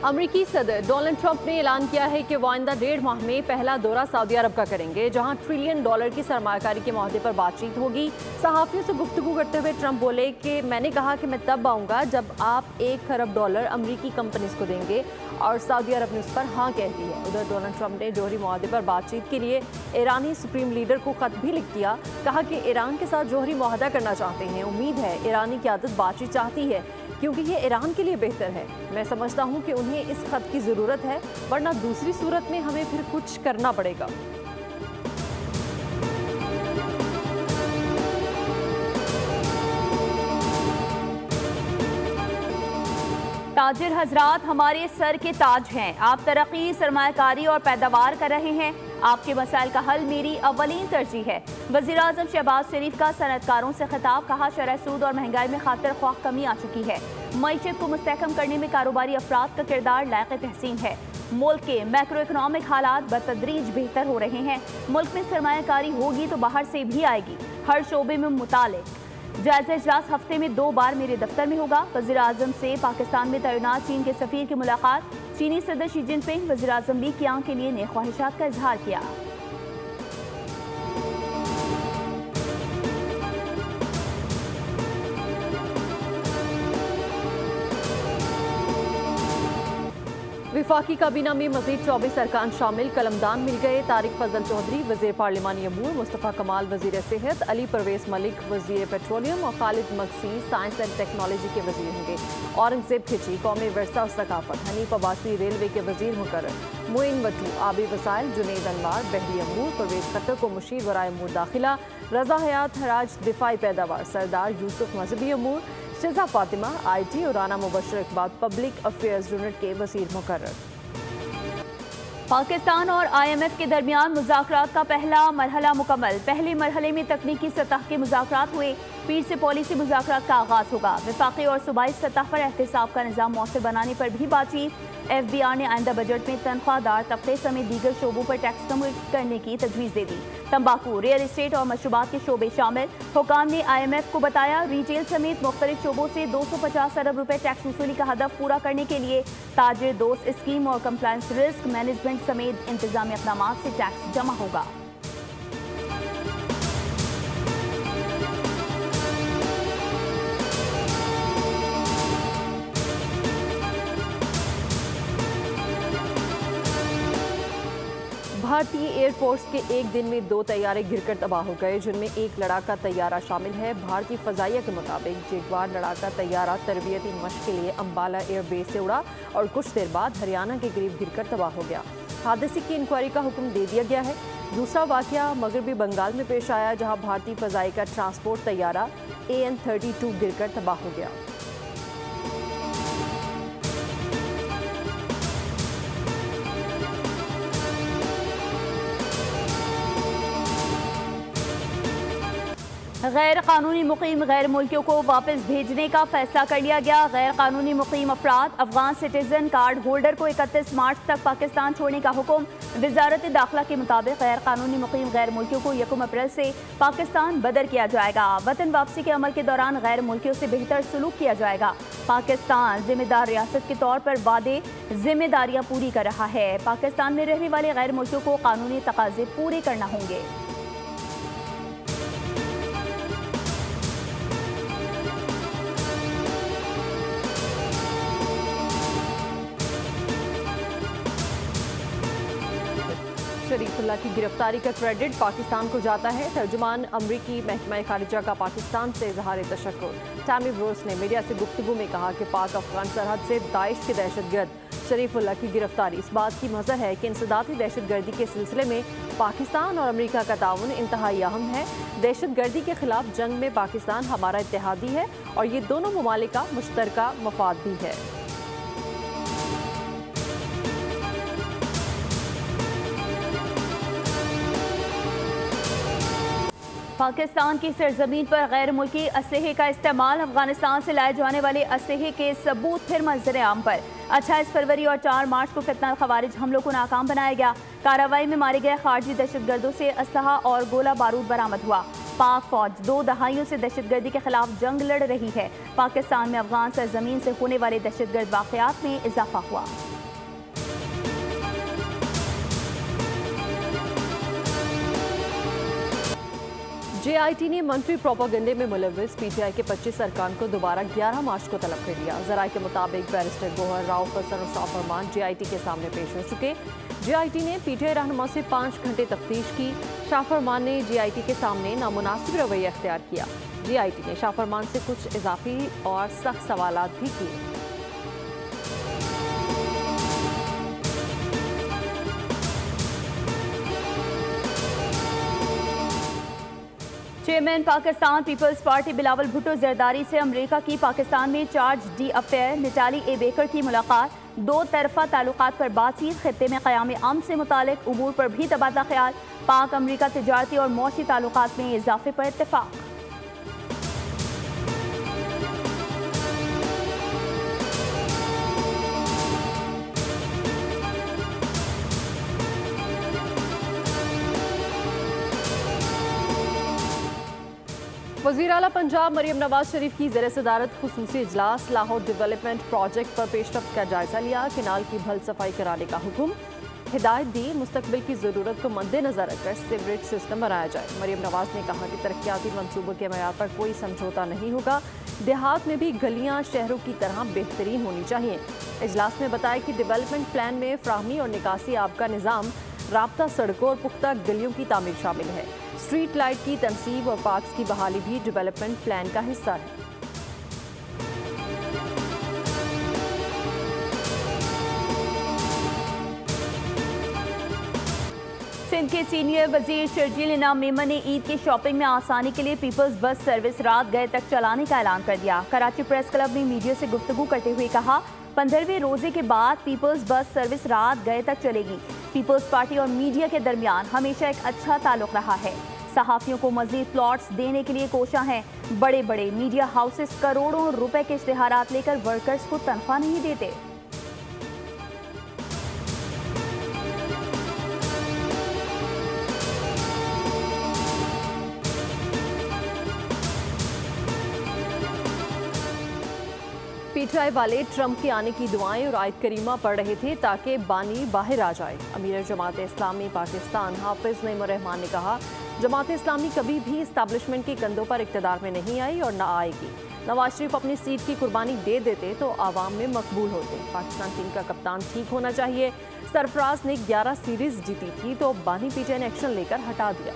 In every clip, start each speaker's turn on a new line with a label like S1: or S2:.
S1: अमरीकी सदर Donald Trump ने ऐलान किया है कि वो आइंदा 1.5 माह में पहला दौरा सऊदी अरब का करेंगे, जहां $1 ट्रिलियन की सरमायाकारी के मुद्दे पर बातचीत होगी। सहाफ़ियों से गुफ्तगू करते हुए ट्रंप बोले कि मैंने कहा कि मैं तब आऊँगा जब आप $1 खरब अमरीकी कंपनीज को देंगे, और सऊदी अरब ने उस पर हाँ कह दी है। उधर डोनाल्ड ट्रंप ने जौहरी मुद्दे पर बातचीत के लिए ईरानी सुप्रीम लीडर को खत भी लिख दिया। कहा कि ईरान के साथ जौहरी मुआहदा करना चाहते हैं। उम्मीद है ईरानी क़यादत बातचीत चाहती है, क्योंकि ये ईरान के लिए बेहतर है। मैं समझता हूँ कि उन्हें इस खत की ज़रूरत है, वरना दूसरी सूरत में हमें फिर कुछ करना पड़ेगा।
S2: ताजिर हजरात, हमारे सर के ताज हैं। आप तरक्की, सरमायाकारी और पैदावार कर रहे हैं। आपके मसाइल का हल मेरी अव्वलीन तरजीह है। वज़ीर आज़म शहबाज शरीफ का सनअतकारों से खिताब। कहा शरह सूद और महंगाई में खातिर ख्वाह कमी आ चुकी है। मईशत को मुस्तहकम करने में कारोबारी अफराद का किरदार लायक तहसीन है। मुल्क के मैक्रो इकनॉमिक हालात बतदरीज बेहतर हो रहे हैं। मुल्क में सरमायाकारी होगी तो बाहर से भी आएगी। हर शोबे में मुतालिक जायजा इजलास हफ्ते में 2 बार मेरे दफ्तर में होगा। वज़ीर आज़म से पाकिस्तान में तैनात चीन के सफ़ीर की मुलाकात। चीनी सदर शी जिनपिंग वज़ीर आज़म ली कियांग के लिए नए ख्वाहिशात का इजहार किया।
S1: विफाकी काबीना में मजीद 24 अरकान शामिल। कलमदान मिल गए। तारिक फजल चौधरी वज़ीर पार्लिमानी अमूर, मुस्तफ़ा कमाल वज़ीर सेहत, अली परवेज़ मलिक वज़ीर पेट्रोलियम और Khalid Magsi science and technology के वज़ीर होंगे। औरंगज़ेब खिची कौमी विरसा और सकाफत। हनीफ अब्बासी रेलवे के वज़ीर मुकर्रर। मोइन वटू आबी वसाइल। जुनेद अनवार बहरी अमूर। परवेज़ खट्टर को मुशीर वराए अमूर दाखिला। रज़ा हयात हराज दिफाई पैदावार। सरदार यूसुफ मजहबी अमूर। शिजा फातिमा IT और Rana Mubashar Iqbal public affairs unit के वज़ीर मुकर्रर।
S2: पाकिस्तान और IMF के दरमियान मुज़ाकरात का पहला मरहला मुकम्मल। पहले मरहले में तकनीकी सतह के मुज़ाकरात हुए। पीर से पॉलिसी मुज़ाकरात का आगाज़ होगा। वफाकी और सूबाई सतह पर एहतसाब का निज़ाम मौसर बनाने पर भी बातचीत। FBR ने आइंदा बजट में तनख्वाहदार तबके समेत दीगर शोबों पर टैक्स कम करने की तजवीज़ दे दी। तंबाकू, रियल इस्टेट और मशरूबात के शोबे शामिल। हुकाम ने IMF को बताया रिटेल समेत मुख्तलिफ शोबों से 250 अरब रुपए टैक्स वसूली का हदफ पूरा करने के लिए ताजिर दोस्त स्कीम और कंप्लायंस रिस्क मैनेजमेंट समेत इंतजामी इक़दाम से टैक्स जमा होगा।
S1: भारतीय एयरफोर्स के एक दिन में 2 तैयारे गिरकर तबाह हो गए, जिनमें एक लड़ाका तैयारा शामिल है। भारतीय फ़ज़ाइया के मुताबिक जगवार लड़ाका तैयारा तरबियती मश्क के लिए अम्बाला एयरबेस से उड़ा और कुछ देर बाद हरियाणा के करीब गिरकर तबाह हो गया। हादसे की इंक्वायरी का हुक्म दे दिया गया है। दूसरा वाक़या मगरबी बंगाल में पेश आया, जहाँ भारतीय फ़ज़ाई का ट्रांसपोर्ट तैयारा AN-32 गिरकर तबाह हो गया।
S2: गैर कानूनी मुकीम गैर मुल्कियों को वापस भेजने का फैसला कर लिया गया। गैर कानूनी मुकीम अफराद अफगान सिटीजन कार्ड होल्डर को 31 मार्च तक पाकिस्तान छोड़ने का हुक्म। वजारत दाखिला के मुताबिक गैर कानूनी मुकीम गैर मुल्कियों को 1 अप्रैल से पाकिस्तान बदर किया जाएगा। वतन वापसी के अमल के दौरान गैर मुल्कियों से बेहतर सलूक किया जाएगा। पाकिस्तान जिम्मेदार रियासत के तौर पर वादे जिम्मेदारियां पूरी कर रहा है। पाकिस्तान में रहने वाले गैर मुल्कियों को कानूनी तकाजे पूरे करना होंगे।
S1: शरीफुल्लाह की गिरफ्तारी का क्रेडिट पाकिस्तान को जाता है। तर्जुमान अमरीकी महकमा खारिजा का पाकिस्तान से इजहार तशक्कुर। टैमी ब्रोस ने मीडिया से गुफ्तगू में कहा कि पाक अफगान सरहद से दाइश के दहशतगर्द शरीफुल्लाह की गिरफ्तारी इस बात की मज़हर है कि इंसदादी दहशतगर्दी के सिलसिले में पाकिस्तान और अमरीका का ताउन इंतहाई अहम है। दहशतगर्दी के खिलाफ जंग में पाकिस्तान हमारा इत्तेहादी है और ये दोनों ममालिक का मुश्तरका मफाद भी है।
S2: पाकिस्तान की सरजमीन पर गैर मुल्की असलहे का इस्तेमाल। अफगानिस्तान से लाए जाने वाले असलहे के सबूत फिर मंजर आम पर। 28 फरवरी और 4 मार्च को फितना खवारिज हमलों को नाकाम बनाया गया। कार्रवाई में मारे गए खारजी दहशतगर्दों से असलहा और गोला बारूद बरामद हुआ। पाक फौज 2 दहाइयों से दहशतगर्दी के खिलाफ जंग लड़ रही है। पाकिस्तान में अफगान सरजमीन से होने वाले दहशतगर्द वाकयात में इजाफा हुआ।
S1: JIT ने मनफी प्रोपागेंडे में मुलविस PTI के 25 अरकान को दोबारा 11 मार्च को तलब कर लिया। जराये के मुताबिक बैरिस्टर गोहर, राउफ हसन और शाफरमान JIT के सामने पेश हो चुके। JIT ने PTI रहनुमा से 5 घंटे तफ्तीश की। शाफरमान ने JIT के सामने नामुनासिब रवैया अख्तियार किया। JIT ने शाफरमान से कुछ इजाफी और सख्त सवालात भी किए।
S2: Chairman Pakistan Peoples Party Bilawal Bhutto Zardari से अमेरिका की पाकिस्तान में charge d' affaires Natalie A Baker की मुलाकात। 2 तरफा ताल्लुकात पर बातचीत, खित्ते में क़याम अमन से मुतालिक उमूर पर भी तबादला ख्याल। पाक अमेरिका तिजारती और मौशी ताल्लुकात में इजाफे पर इत्तेफाक।
S1: वज़ीर आला पंजाब मरियम नवाज शरीफ की ज़ेर सदारत खुसूसी इजलास। लाहौर डेवलपमेंट प्रोजेक्ट पर पेशरफ्त का जायजा लिया। किनाल की भल सफाई कराने का हुक्म। हिदायत दी मुस्तकबिल की ज़रूरत को मद्देनजर रखकर सीवरेज सिस्टम बनाया जाए। मरियम नवाज ने कहा कि तरक्याती मंसूबों के मयार पर कोई समझौता नहीं होगा। देहात में भी गलियाँ शहरों की तरह बेहतरीन होनी चाहिए। इजलास में बताया कि डेवलपमेंट प्लान में फ्राहमी और निकासी आब का निज़ाम, राब्ता सड़कों और पुख्ता गलियों की तामीर शामिल है। स्ट्रीट लाइट की तनसीब और पार्क्स की बहाली भी डेवलपमेंट प्लान का हिस्सा है।
S2: सिंध के सीनियर वजीर शर्जील इनाम मेमन ने ईद की शॉपिंग में आसानी के लिए पीपल्स बस सर्विस रात गए तक चलाने का ऐलान कर दिया। कराची प्रेस क्लब में मीडिया से गुफ्तगू करते हुए कहा, 15वें रोजे के बाद पीपल्स बस सर्विस रात गए तक चलेगी। पीपल्स पार्टी और मीडिया के दरमियान हमेशा एक अच्छा ताल्लुक रहा है। सहाफ़ियों को मज़ीद प्लॉट्स देने के लिए कोशा हैं। बड़े बड़े मीडिया हाउसेस करोड़ों रुपए के इश्तिहारात लेकर वर्कर्स को तनख्वाह नहीं देते।
S1: PTI वाले ट्रंप के आने की दुआएं और आयत करीमा पढ़ रहे थे ताकि बानी बाहर आ जाए। अमीर जमात इस्लामी पाकिस्तान हाफिज नईम रहमान ने कहा, जमात इस्लामी कभी भी इस्ताब्लिशमेंट के कंधों पर इक़्तिदार में नहीं आई और न आएगी। नवाज शरीफ अपनी सीट की कुर्बानी दे देते तो आवाम में मकबूल होते। पाकिस्तान टीम का कप्तान ठीक होना चाहिए। सरफराज ने 11 सीरीज जीती थी तो बानी PTI ने एक्शन लेकर हटा दिया।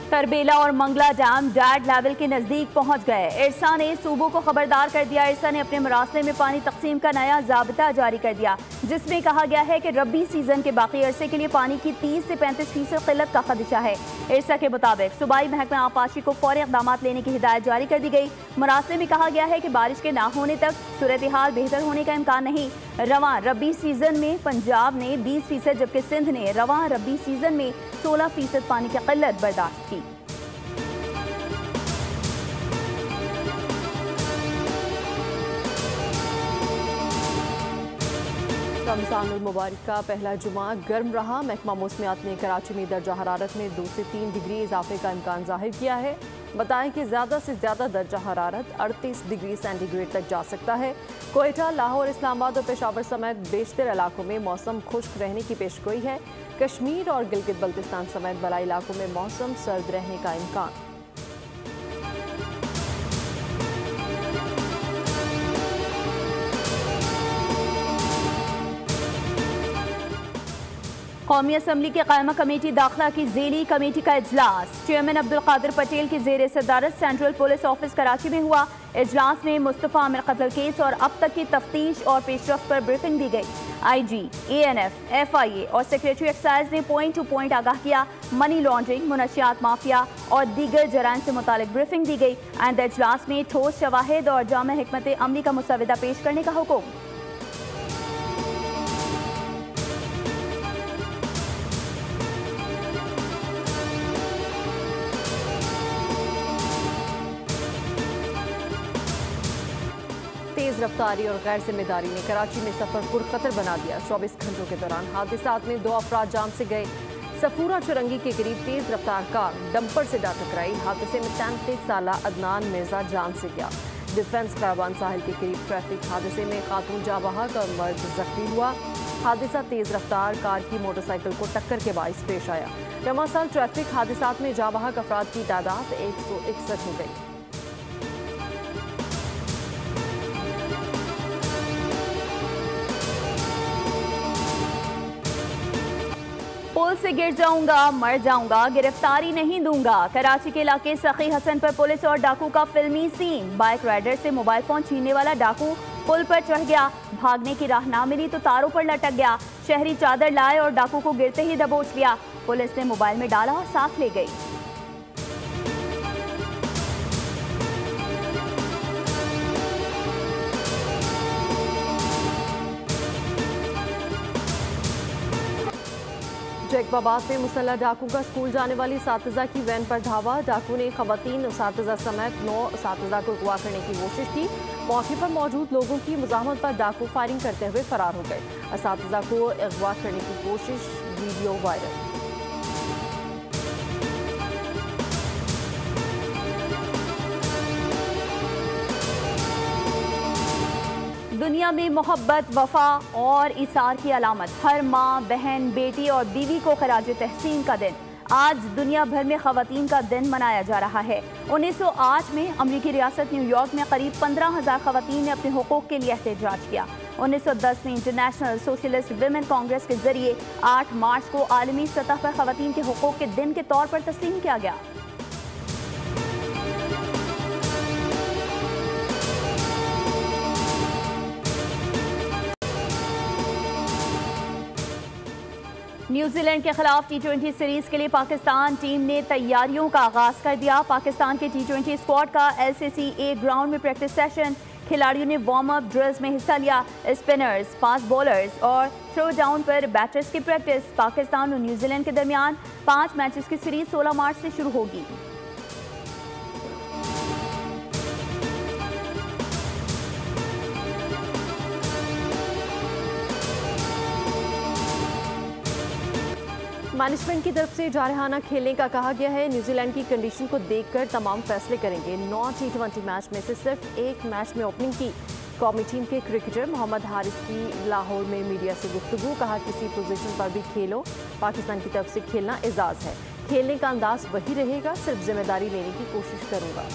S2: तरबेला और मंगला डैम डेड लेवल के नजदीक पहुंच गए। इरसा ने सूबों को खबरदार कर दिया। इरसा ने अपने मरासले में पानी तकसीम का नया ज़ाब्ता जारी कर दिया, जिसमें कहा गया है कि रबी सीजन के बाकी अरसे के लिए पानी की 30 से 35% किल्लत का खदशा है। इरसा के मुताबिक सूबाई महकमा आबपाशी को फौरी इक़दामात लेने की हिदायत जारी कर दी गई। मरासले में कहा गया है कि बारिश के ना होने तक सूरत हाल बेहतर होने का इम्कान नहीं। रवां रबी सीजन में पंजाब ने 20%, जबकि सिंध ने रवां रबी सीजन में 16% पानी की किल्लत बर्दाश्त की।
S1: रमज़ानुल मुबारक का पहला जुमा गर्म रहा। महकमा मौसमियात ने कराची में दर्जा हरारत में 2 से 3 डिग्री इजाफे का इम्कान जाहिर किया है। बताएं कि ज़्यादा से ज़्यादा दर्जा हरारत 38 डिग्री सेंटीग्रेड तक जा सकता है। कोयटा, लाहौर, इस्लामाबाद और पेशावर समेत बेशतर इलाकों में मौसम खुश्क रहने की पेशगोई है। कश्मीर और गिलगित बल्तिस्तान समेत बलाई इलाकों में मौसम सर्द रहने का इम्कान।
S2: कौमी असम्बली की कायमा कमेटी दाखिला की ज़ेली कमेटी का इजलास। चेयरमैन अब्दुल कादिर पटेल की ज़ेर सदारत सेंट्रल पुलिस ऑफिस कराची में हुआ। इजलास में मुस्तफ़ा आमिर कत्ल केस और अब तक की तफ्तीश और पेशरफ्त पर ब्रीफिंग दी गई। IG, ANF, FIA और सेक्रेटरी एक्साइज ने पॉइंट टू पॉइंट आगाह किया। मनी लॉन्ड्रिंग, मुनशियात माफिया और दीगर जराइम से मुतालिक ब्रीफिंग दी गई। आइंदा इजलास में ठोस शवाहिद और जामे हिकमत अमली का मुसविदा पेश करने का हुक्म।
S1: तेज रफ्तारी और गैर जिम्मेदारी ने कराची में सफर पुरखतर बना दिया। 24 घंटों के दौरान हादसात में 2 अफराद जान से गए। सफूरा चुरंगी के करीब तेज रफ्तार कार डंपर से जा टकराई। हादसे में 33 साला अदनान मिर्जा जान से गया। डिफेंस क्राइबान साहिल के करीब ट्रैफिक हादसे में खातून जाबहक और मर्द जख्मी हुआ। हादसा तेज रफ्तार कार की मोटरसाइकिल को टक्कर के बाइस पेश आया। रवां साल ट्रैफिक हादसात में जाबहक अफराद की तादाद 161 हो गई।
S2: पुल से गिर जाऊंगा मर जाऊंगा, गिरफ्तारी नहीं दूंगा। कराची के इलाके सखी हसन पर पुलिस और डाकू का फिल्मी सीन। बाइक राइडर से मोबाइल फोन छीनने वाला डाकू पुल पर चढ़ गया, भागने की राह ना मिली तो तारों पर लटक गया। शहरी चादर लाए और डाकू को गिरते ही दबोच लिया। पुलिस ने मोबाइल में डाला और साथ ले गई।
S1: जैकबाबाद में मुसल्लह डाकू का स्कूल जाने वाली सातिज़ा की वैन पर धावा। डाकू ने खवातीन सातिज़ा समेत 9 सातिज़ा को अगवा करने की कोशिश की। मौके पर मौजूद लोगों की मुज़ाहमत पर डाकू फायरिंग करते हुए फरार हो गए। सातिज़ा को अगवा करने की कोशिश, वीडियो वायरल।
S2: दुनिया में मोहब्बत, वफा और इसार की अलामत। हर माँ, बहन, बेटी और बीवी को खराज तहसीन का दिन। आज दुनिया भर में ख़वातीन का दिन मनाया जा रहा है। 1908 में अमरीकी रियासत न्यूयॉर्क में करीब 15,000 ख़वातीन ने अपने हुकूक़ के लिए एहतजाज किया। 1910 में इंटरनेशनल सोशलिस्ट विमेन कांग्रेस के जरिए 8 मार्च को आलमी सतह पर ख़वातीन के हुकूक़ के दिन के तौर पर तस्लीम किया गया। न्यूजीलैंड के खिलाफ T20 सीरीज के लिए पाकिस्तान टीम ने तैयारियों का आगाज कर दिया। पाकिस्तान के T20 स्क्वाड का LCCA ग्राउंड में प्रैक्टिस सेशन। खिलाड़ियों ने वार्म अप ड्रिल्स में हिस्सा लिया। स्पिनर्स, फास्ट बॉलर्स और थ्रो डाउन पर बैटर्स की प्रैक्टिस। पाकिस्तान और न्यूजीलैंड के दरमियान 5 मैचेस की सीरीज 16 मार्च से शुरू होगी।
S1: मैनेजमेंट की तरफ से जारहाना खेलने का कहा गया है। न्यूजीलैंड की कंडीशन को देखकर तमाम फैसले करेंगे। 9 T20 मैच में से सिर्फ एक मैच में ओपनिंग की कौमी टीम के क्रिकेटर मोहम्मद हारिस की लाहौर में मीडिया से गुफ्तगू। कहा, किसी पोजीशन पर भी खेलो, पाकिस्तान की तरफ से खेलना एजाज़ है। खेलने का अंदाज वही रहेगा, सिर्फ जिम्मेदारी लेने की कोशिश करूँगा।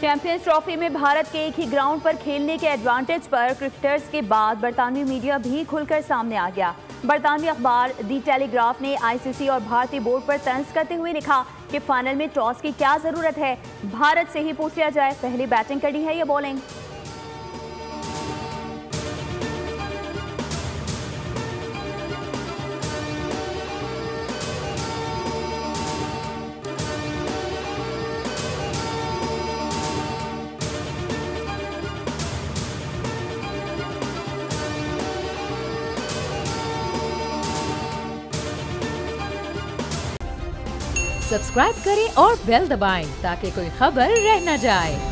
S2: चैंपियंस ट्रॉफी में भारत के एक ही ग्राउंड पर खेलने के एडवांटेज पर क्रिकेटर्स के बाद बरतानवी मीडिया भी खुलकर सामने आ गया। बरतानवी अखबार दी टेलीग्राफ ने ICC और भारतीय बोर्ड पर तंज करते हुए लिखा कि फाइनल में टॉस की क्या जरूरत है, भारत से ही पूछ लिया जाए, पहले बैटिंग करनी है या बॉलिंग।
S3: सब्सक्राइब करें और बेल दबाएं ताकि कोई खबर रह न जाए।